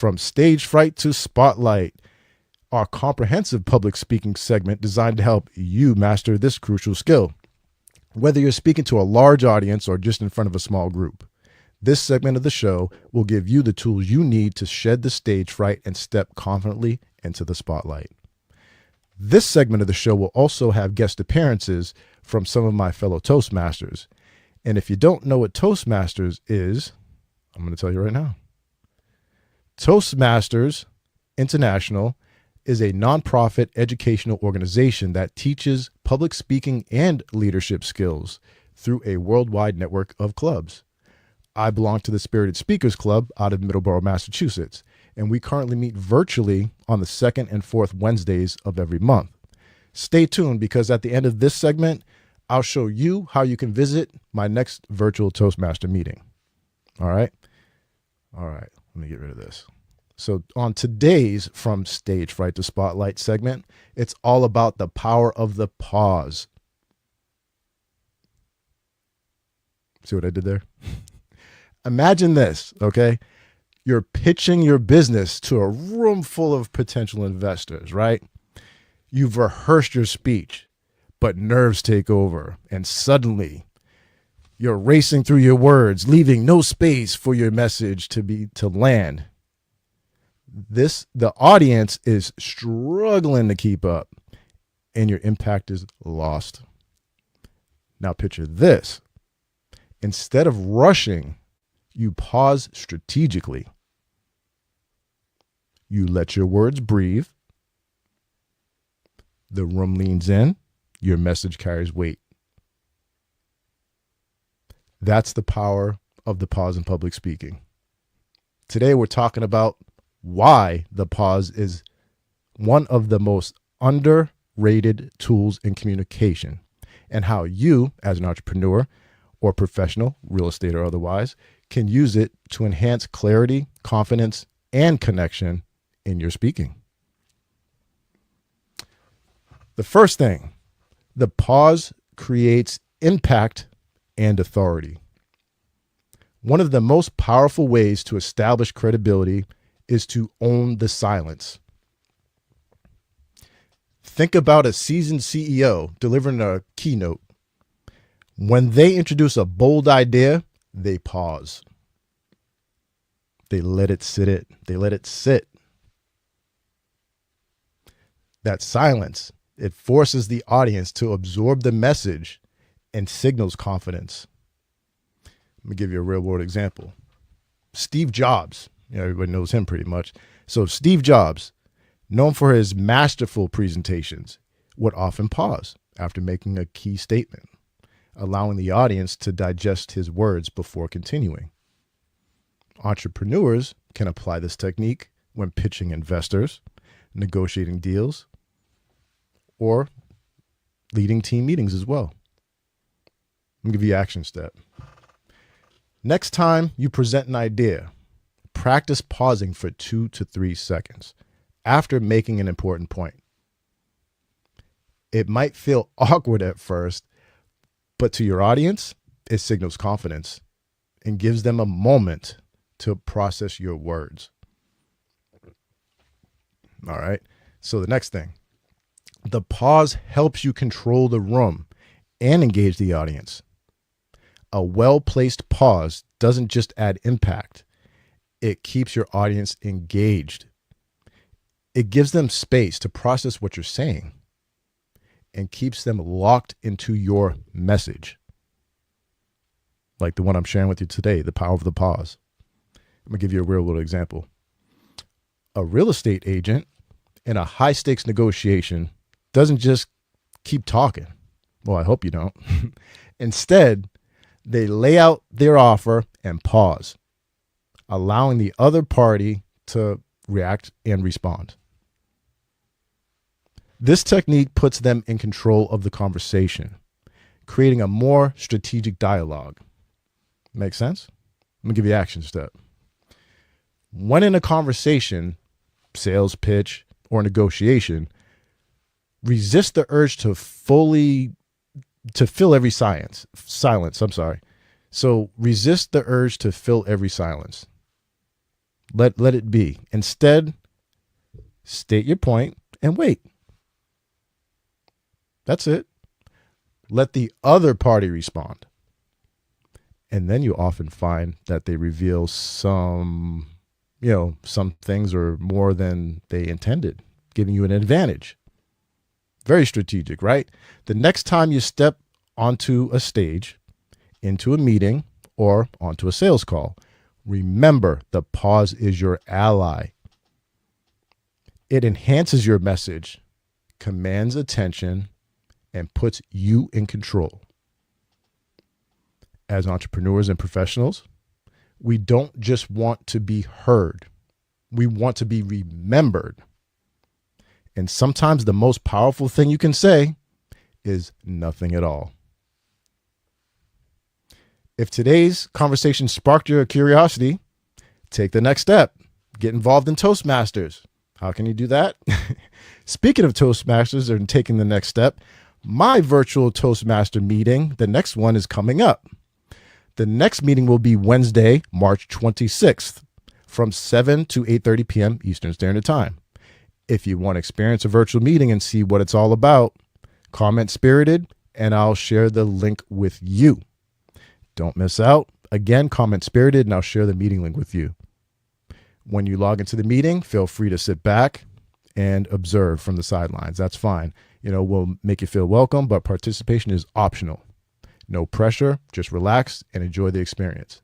From stage fright to spotlight, our comprehensive public speaking segment designed to help you master this crucial skill. Whether you're speaking to a large audience or just in front of a small group, this segment of the show will give you the tools you need to shed the stage fright and step confidently into the spotlight. This segment of the show will also have guest appearances from some of my fellow Toastmasters. And if you don't know what Toastmasters is, I'm going to tell you right now. Toastmasters International is a nonprofit educational organization that teaches public speaking and leadership skills through a worldwide network of clubs. I belong to the Spirited Speakers Club out of Middleborough, Massachusetts, and we currently meet virtually on the second and fourth Wednesdays of every month. Stay tuned, because at the end of this segment, I'll show you how you can visit my next virtual Toastmaster meeting. All right, let me get rid of this. So on today's From Stage Fright to Spotlight segment, it's all about the power of the pause. See what I did there? Imagine this, okay? You're pitching your business to a room full of potential investors, right? You've rehearsed your speech, but nerves take over, and suddenly you're racing through your words, leaving no space for your message to land. The audience is struggling to keep up, and your impact is lost. Now picture this. Instead of rushing, you pause strategically. You let your words breathe. The room leans in. Your message carries weight. That's the power of the pause in public speaking. Today we're talking about why the pause is one of the most underrated tools in communication, and how you, as an entrepreneur or professional, real estate or otherwise, can use it to enhance clarity, confidence, and connection in your speaking. The first thing, the pause creates impact and authority. One of the most powerful ways to establish credibility is to own the silence. Think about a seasoned CEO delivering a keynote. When they introduce a bold idea, they pause. They let it sit. That silence, it forces the audience to absorb the message and signals confidence. Let me give you a real world example. Steve Jobs, everybody knows him pretty much. So Steve Jobs, known for his masterful presentations, would often pause after making a key statement, allowing the audience to digest his words before continuing. Entrepreneurs can apply this technique when pitching investors, negotiating deals, or leading team meetings as well. Let me give you an action step. Next time you present an idea, practice pausing for 2 to 3 seconds after making an important point. It might feel awkward at first, but to your audience, it signals confidence and gives them a moment to process your words. All right. So the next thing, the pause helps you control the room and engage the audience. A well-placed pause doesn't just add impact. It keeps your audience engaged. It gives them space to process what you're saying and keeps them locked into your message. Like the one I'm sharing with you today, the power of the pause. I'm going to give you a real little example. A real estate agent in a high-stakes negotiation doesn't just keep talking. Well, I hope you don't. Instead, they lay out their offer and pause, allowing the other party to react and respond. This technique puts them in control of the conversation, creating a more strategic dialogue. Make sense? Let me give you an action step. When in a conversation, sales pitch, or negotiation, resist the urge to fill every silence. So resist the urge to fill every silence. Let it be. Instead, state your point and wait. That's it. Let the other party respond. And then you often find that they reveal some things or more than they intended, giving you an advantage. Very strategic, right? The next time you step onto a stage, into a meeting, or onto a sales call, remember the pause is your ally. It enhances your message, commands attention, and puts you in control. As entrepreneurs and professionals, we don't just want to be heard. We want to be remembered. And sometimes the most powerful thing you can say is nothing at all. If today's conversation sparked your curiosity, take the next step. Get involved in Toastmasters. How can you do that? Speaking of Toastmasters and taking the next step, my virtual Toastmaster meeting, the next one is coming up. The next meeting will be Wednesday, March 26th from 7 to 8:30 p.m. Eastern Standard Time. If you want to experience a virtual meeting and see what it's all about, comment Spirited and I'll share the link with you. Don't miss out. Again, comment Spirited and I'll share the meeting link with you. When you log into the meeting, feel free to sit back and observe from the sidelines. That's fine. We'll make you feel welcome, but participation is optional. No pressure, just relax and enjoy the experience.